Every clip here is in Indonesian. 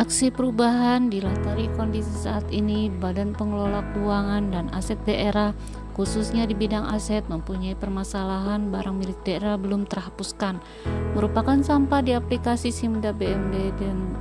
Aksi perubahan dilatari kondisi saat ini Badan Pengelola Keuangan dan Aset Daerah, khususnya di bidang aset, mempunyai permasalahan barang milik daerah belum terhapuskan, merupakan sampah di aplikasi Simda BMD dan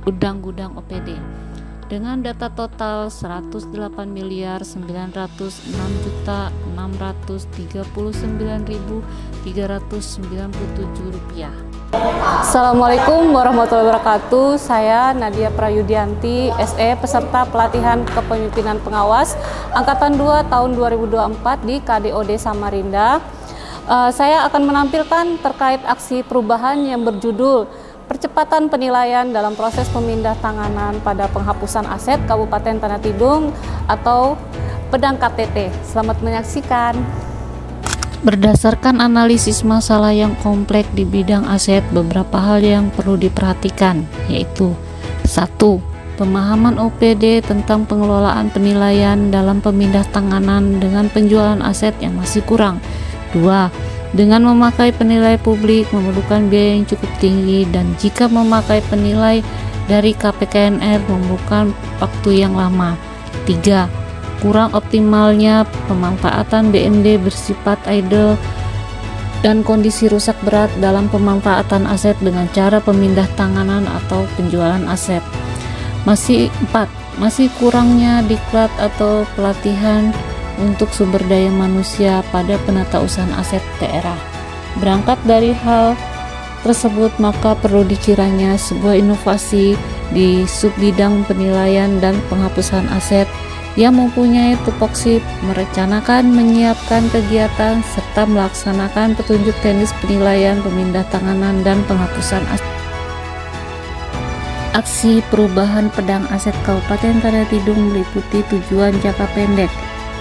gudang-gudang OPD. Dengan data total 108.939.639.397 rupiah. Assalamualaikum warahmatullahi wabarakatuh. Saya Nadia Prayudianti, SE, peserta pelatihan kepemimpinan pengawas Angkatan 2 tahun 2024 di KDOD Samarinda. Saya akan menampilkan terkait aksi perubahan yang berjudul Percepatan Penilaian dalam Proses Pemindah Tanganan pada Penghapusan Aset Kabupaten Tanah Tidung atau Pedang KTT. Selamat menyaksikan. Berdasarkan analisis masalah yang kompleks di bidang aset, beberapa hal yang perlu diperhatikan, yaitu 1. Pemahaman OPD tentang pengelolaan penilaian dalam pemindah tanganan dengan penjualan aset yang masih kurang. 2. Dengan memakai penilai publik memerlukan biaya yang cukup tinggi, dan jika memakai penilai dari KPKNR memerlukan waktu yang lama. 3. Kurang optimalnya pemanfaatan BMD bersifat idle dan kondisi rusak berat dalam pemanfaatan aset dengan cara pemindah tanganan atau penjualan aset. 4. Masih kurangnya diklat atau pelatihan untuk sumber daya manusia pada penatausahaan aset daerah. Berangkat dari hal tersebut, maka perlu dikiranya sebuah inovasi di subbidang penilaian dan penghapusan aset yang mempunyai tupoksi merencanakan, menyiapkan kegiatan, serta melaksanakan petunjuk teknis penilaian, pemindah tanganan, dan penghapusan aset. Aksi perubahan pedang aset Kabupaten Tanah Tidung meliputi tujuan jangka pendek,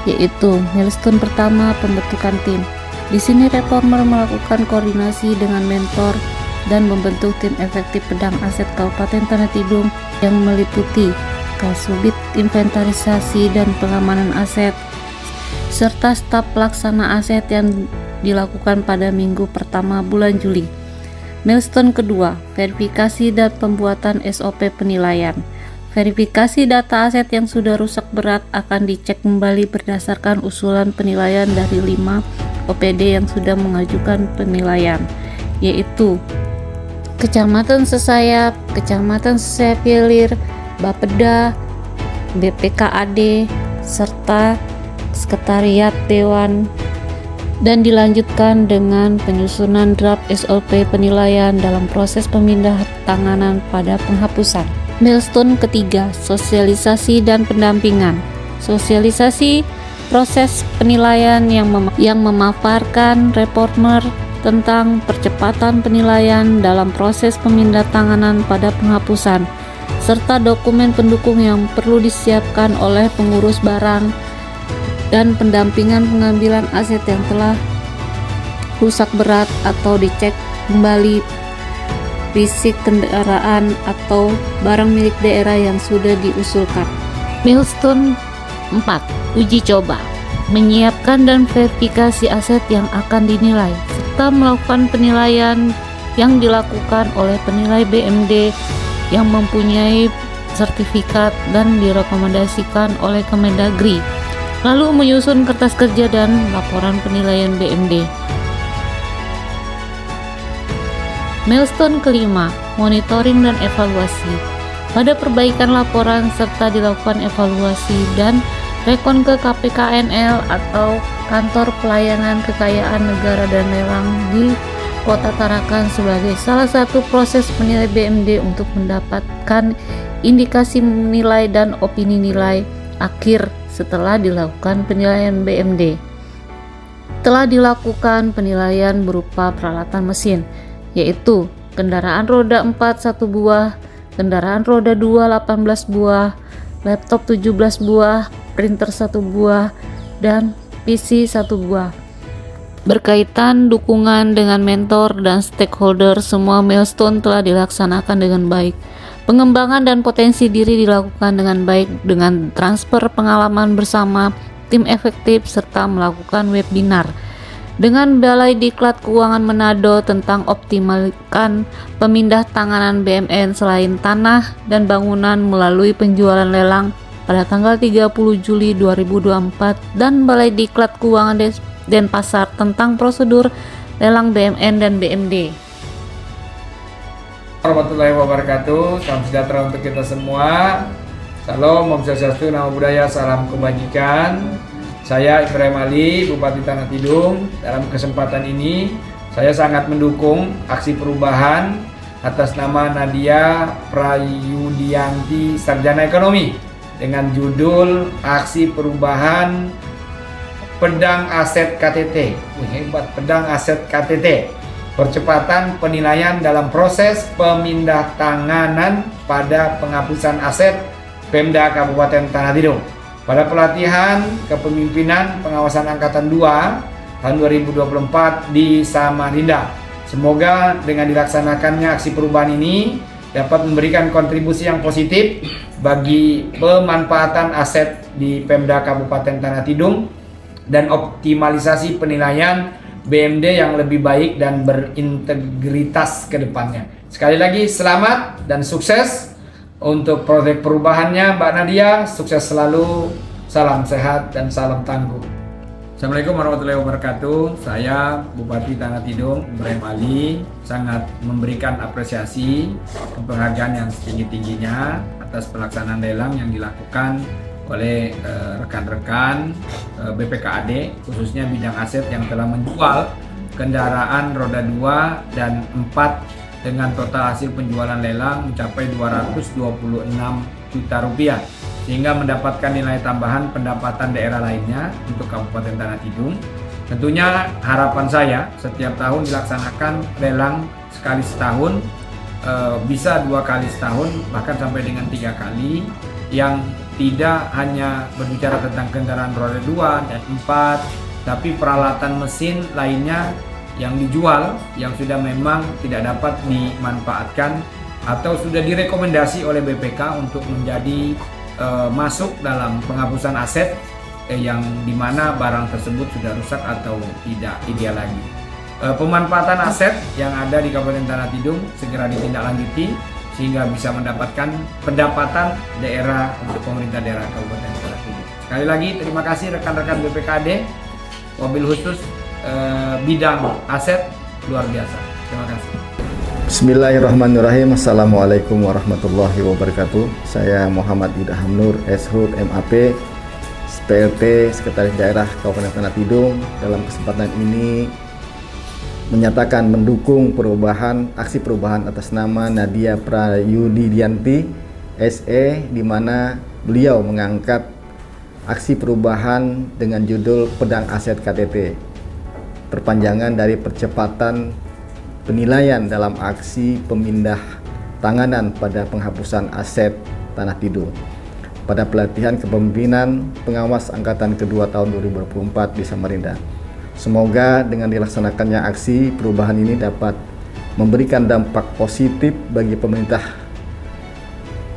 yaitu milestone pertama, pembentukan tim. Di sini reformer melakukan koordinasi dengan mentor dan membentuk tim efektif pedang aset Kabupaten Tanah Tidung yang meliputi Kasubit inventarisasi dan pengamanan aset serta staf pelaksana aset yang dilakukan pada minggu pertama bulan Juli. Milestone kedua, verifikasi dan pembuatan SOP penilaian. Verifikasi data aset yang sudah rusak berat akan dicek kembali berdasarkan usulan penilaian dari 5 OPD yang sudah mengajukan penilaian, yaitu Kecamatan Sesayap, Kecamatan Sesayap Hilir, Bapeda, BPKAD, serta Sekretariat Dewan, dan dilanjutkan dengan penyusunan draft SOP penilaian dalam proses pemindah tanganan pada penghapusan. Milestone ketiga, sosialisasi dan pendampingan. Sosialisasi proses penilaian yang memaparkan reformer tentang percepatan penilaian dalam proses pemindah tanganan pada penghapusan, serta dokumen pendukung yang perlu disiapkan oleh pengurus barang, dan pendampingan pengambilan aset yang telah rusak berat atau dicek kembali fisik kendaraan atau barang milik daerah yang sudah diusulkan. Milestone 4. Uji coba, menyiapkan dan verifikasi aset yang akan dinilai, serta melakukan penilaian yang dilakukan oleh penilai BMD yang mempunyai sertifikat dan direkomendasikan oleh Kemendagri, lalu menyusun kertas kerja dan laporan penilaian BMD. Milestone kelima, monitoring dan evaluasi. Pada perbaikan laporan serta dilakukan evaluasi dan rekon ke KPKNL atau Kantor Pelayanan Kekayaan Negara dan Lelang di Kota Tarakan sebagai salah satu proses penilai BMD untuk mendapatkan indikasi nilai dan opini nilai akhir setelah dilakukan penilaian BMD. Telah dilakukan penilaian berupa peralatan mesin, yaitu kendaraan roda 4 1 buah, kendaraan roda 2 18 buah, laptop 17 buah, printer 1 buah, dan PC 1 buah. Berkaitan dukungan dengan mentor dan stakeholder, semua milestone telah dilaksanakan dengan baik. Pengembangan dan potensi diri dilakukan dengan baik dengan transfer pengalaman bersama tim efektif serta melakukan webinar. dengan Balai Diklat Keuangan Manado tentang optimalkan pemindah tanganan BMN selain tanah dan bangunan melalui penjualan lelang pada tanggal 30 Juli 2024 dan Balai Diklat Keuangan Denpasar tentang prosedur lelang BMN dan BMD. Warahmatullahi wabarakatuh. Salam sejahtera untuk kita semua. Salam, Om Swastiastu, Namo Buddhaya, salam kebajikan. Saya Ibrahim Ali, Bupati Tanah Tidung. Dalam kesempatan ini, saya sangat mendukung aksi perubahan atas nama Nadia Prayudianti, Sarjana Ekonomi, dengan judul Aksi Perubahan Pedang Aset KTT. Hebat, Pedang Aset KTT. Percepatan penilaian dalam proses pemindahtanganan pada penghapusan aset Pemda Kabupaten Tanah Tidung. Pada pelatihan kepemimpinan pengawasan Angkatan 2 tahun 2024 di Samarinda. Semoga dengan dilaksanakannya aksi perubahan ini dapat memberikan kontribusi yang positif bagi pemanfaatan aset di Pemda Kabupaten Tanah Tidung dan optimalisasi penilaian BMD yang lebih baik dan berintegritas ke depannya. Sekali lagi selamat dan sukses untuk proyek perubahannya Mbak Nadia. Sukses selalu, salam sehat dan salam tangguh. Assalamualaikum warahmatullahi wabarakatuh. Saya Bupati Tanah Tidung Ibrahim Ali sangat memberikan apresiasi penghargaan yang setinggi-tingginya atas pelaksanaan lelang yang dilakukan oleh rekan-rekan BPKAD, khususnya bidang aset yang telah menjual kendaraan roda 2 dan 4 dengan total hasil penjualan lelang mencapai 226 juta rupiah, sehingga mendapatkan nilai tambahan pendapatan daerah lainnya untuk Kabupaten Tanah Tidung. Tentunya harapan saya setiap tahun dilaksanakan lelang sekali setahun, bisa 2 kali setahun, bahkan sampai dengan 3 kali, yang tidak hanya berbicara tentang kendaraan roda 2 dan 4, tapi peralatan mesin lainnya yang dijual yang sudah memang tidak dapat dimanfaatkan atau sudah direkomendasi oleh BPK untuk menjadi masuk dalam penghapusan aset yang dimana barang tersebut sudah rusak atau tidak ideal lagi. Pemanfaatan aset yang ada di Kabupaten Tanah Tidung segera ditindaklanjuti sehingga bisa mendapatkan pendapatan daerah untuk pemerintah daerah Kabupaten Tanah Tidung. Sekali lagi terima kasih rekan-rekan BPKAD, wabil khusus bidang aset luar biasa. Terima kasih. Bismillahirrahmanirrahim. Assalamualaikum warahmatullahi wabarakatuh. Saya Muhammad Idham Nur, SHUD MAP, PLT Sekretaris Daerah Kabupaten Tanah Tidung. Dalam kesempatan ini menyatakan mendukung aksi perubahan atas nama Nadia Prayudianti SE, di mana beliau mengangkat aksi perubahan dengan judul Pedang Aset KTT, perpanjangan dari percepatan penilaian dalam aksi pemindah tanganan pada penghapusan aset Tanah Tidung pada pelatihan kepemimpinan pengawas Angkatan Kedua tahun 2024 di Samarinda. Semoga dengan dilaksanakannya aksi perubahan ini dapat memberikan dampak positif bagi pemerintah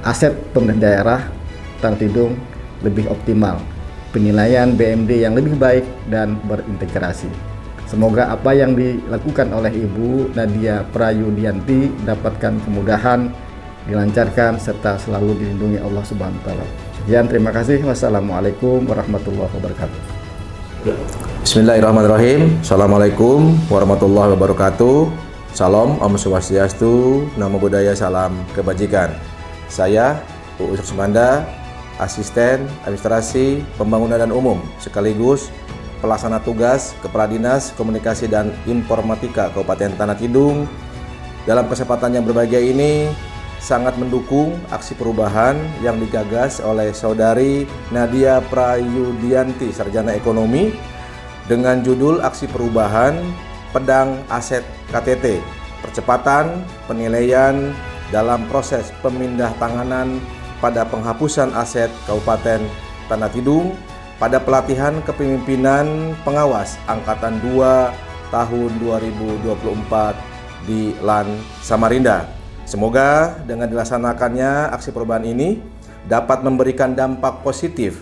aset pemerintah daerah Tanah Tidung lebih optimal, penilaian BMD yang lebih baik dan berintegrasi. Semoga apa yang dilakukan oleh Ibu Nadia Prayudianti dapatkan kemudahan, dilancarkan, serta selalu dilindungi Allah Subhanahu wa Ta'ala. Sekian, terima kasih. Wassalamualaikum warahmatullahi wabarakatuh. Bismillahirrahmanirrahim. Assalamualaikum warahmatullahi wabarakatuh. Salam, Om Swastiastu, Namo Buddhaya, salam kebajikan. Saya UU Sumanda, Asisten Administrasi Pembangunan dan Umum, sekaligus Pelaksana Tugas Kepala Dinas Komunikasi dan Informatika Kabupaten Tanah Tidung. Dalam kesempatan yang berbahagia ini, sangat mendukung aksi perubahan yang digagas oleh Saudari Nadia Prayudianti, Sarjana Ekonomi, dengan judul Aksi Perubahan Pedang Aset KTT, percepatan penilaian dalam proses pemindahantanganan pada penghapusan aset Kabupaten Tanah Tidung pada pelatihan kepemimpinan pengawas Angkatan 2 tahun 2024 di LAN Samarinda. Semoga dengan dilaksanakannya aksi perubahan ini dapat memberikan dampak positif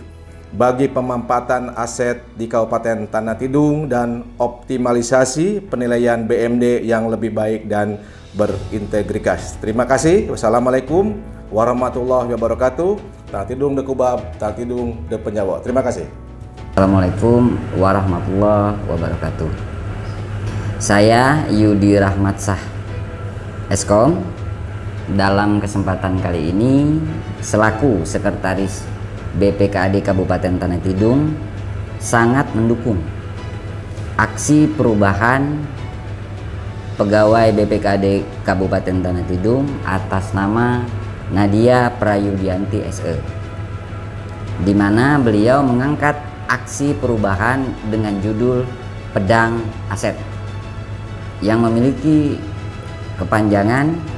bagi pemanfaatan aset di Kabupaten Tanah Tidung dan optimalisasi penilaian BMD yang lebih baik dan berintegritas. Terima kasih. Wassalamualaikum warahmatullahi wabarakatuh. Tanah Tidung de Kubab, Tanah Tidung de Penyawa. Terima kasih. Assalamualaikum warahmatullahi wabarakatuh. Saya Yudi Rahmatsah, Eskom. Dalam kesempatan kali ini selaku Sekretaris BPKAD Kabupaten Tanah Tidung sangat mendukung aksi perubahan pegawai BPKAD Kabupaten Tanah Tidung atas nama Nadia Prayudianti SE, di mana beliau mengangkat aksi perubahan dengan judul Pedang Aset yang memiliki kepanjangan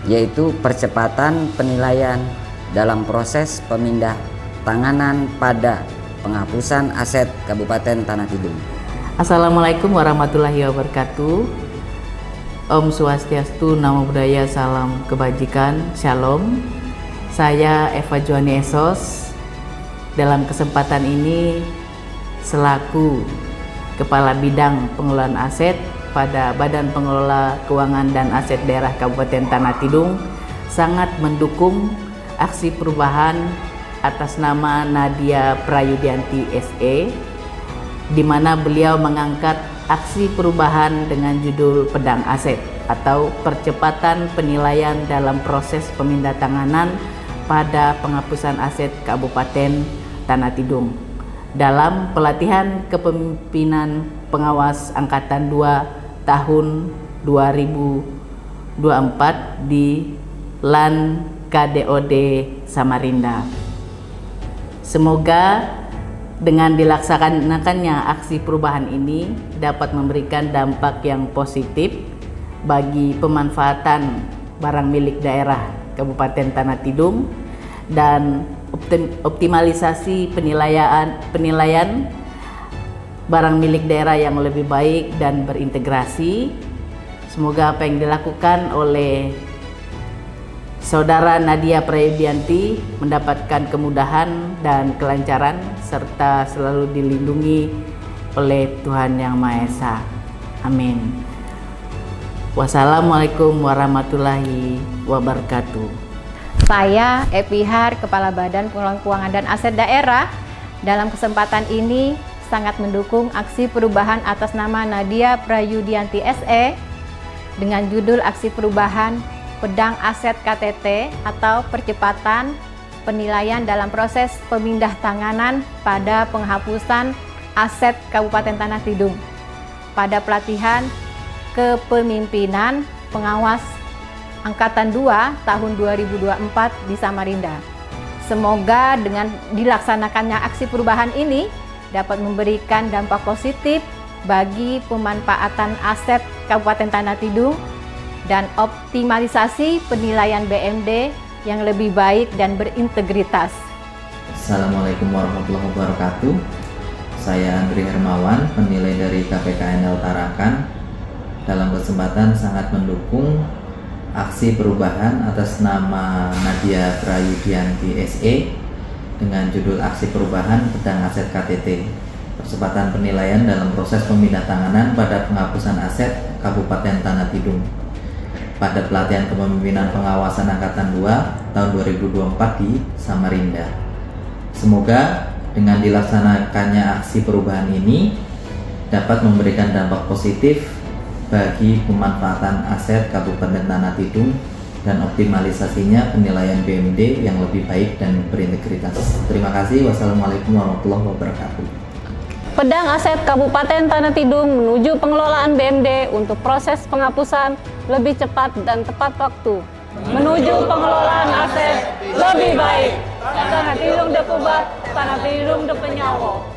yaitu percepatan penilaian dalam proses pemindah tanganan pada penghapusan aset Kabupaten Tanah Tidung. Assalamualaikum warahmatullahi wabarakatuh. Om Swastiastu, Namo Buddhaya, salam kebajikan, Shalom. Saya Eva Joani Esos. Dalam kesempatan ini selaku Kepala Bidang Pengelolaan Aset pada Badan Pengelola Keuangan dan Aset Daerah Kabupaten Tanah Tidung sangat mendukung aksi perubahan atas nama Nadia Prayudianti SE, di mana beliau mengangkat aksi perubahan dengan judul Pedang Aset atau percepatan penilaian dalam proses pemindahantanganan pada penghapusan aset Kabupaten Tanah Tidung dalam pelatihan kepemimpinan pengawas Angkatan 2 tahun 2024 di LAN KDOD Samarinda. Semoga dengan dilaksanakannya aksi perubahan ini dapat memberikan dampak yang positif bagi pemanfaatan barang milik daerah Kabupaten Tanah Tidung dan optimalisasi penilaian barang milik daerah yang lebih baik dan berintegrasi. Semoga apa yang dilakukan oleh Saudara Nadia Prayudianti mendapatkan kemudahan dan kelancaran serta selalu dilindungi oleh Tuhan Yang Maha Esa. Amin. Wassalamualaikum warahmatullahi wabarakatuh. Saya Epihar, Kepala Badan Pengelolaan Keuangan dan Aset Daerah. Dalam kesempatan ini sangat mendukung aksi perubahan atas nama Nadia Prayudianti SE dengan judul aksi perubahan Pedang Aset KTT atau percepatan penilaian dalam proses pemindah tanganan pada penghapusan aset Kabupaten Tanah Tidung pada pelatihan kepemimpinan pengawas Angkatan 2 tahun 2024 di Samarinda. Semoga dengan dilaksanakannya aksi perubahan ini dapat memberikan dampak positif bagi pemanfaatan aset Kabupaten Tanah Tidung dan optimalisasi penilaian BMD yang lebih baik dan berintegritas. Assalamualaikum warahmatullahi wabarakatuh. Saya Andri Hermawan, penilai dari KPKNL Tarakan. Dalam kesempatan sangat mendukung aksi perubahan atas nama Nadia Prayudianti SE dengan judul aksi perubahan Pedang Aset KTT, percepatan penilaian dalam proses pemindahantanganan pada penghapusan aset Kabupaten Tanah Tidung pada pelatihan kepemimpinan pengawasan Angkatan 2 tahun 2024 di Samarinda. Semoga dengan dilaksanakannya aksi perubahan ini dapat memberikan dampak positif bagi pemanfaatan aset Kabupaten Tanah Tidung dan optimalisasinya penilaian BMD yang lebih baik dan berintegritas. Terima kasih. Wassalamualaikum warahmatullahi wabarakatuh. Pedang Aset Kabupaten Tanah Tidung menuju pengelolaan BMD untuk proses penghapusan lebih cepat dan tepat waktu. Menuju pengelolaan aset lebih baik. Tanah Tidung de Kubab, Tanah Tidung de Penyawa.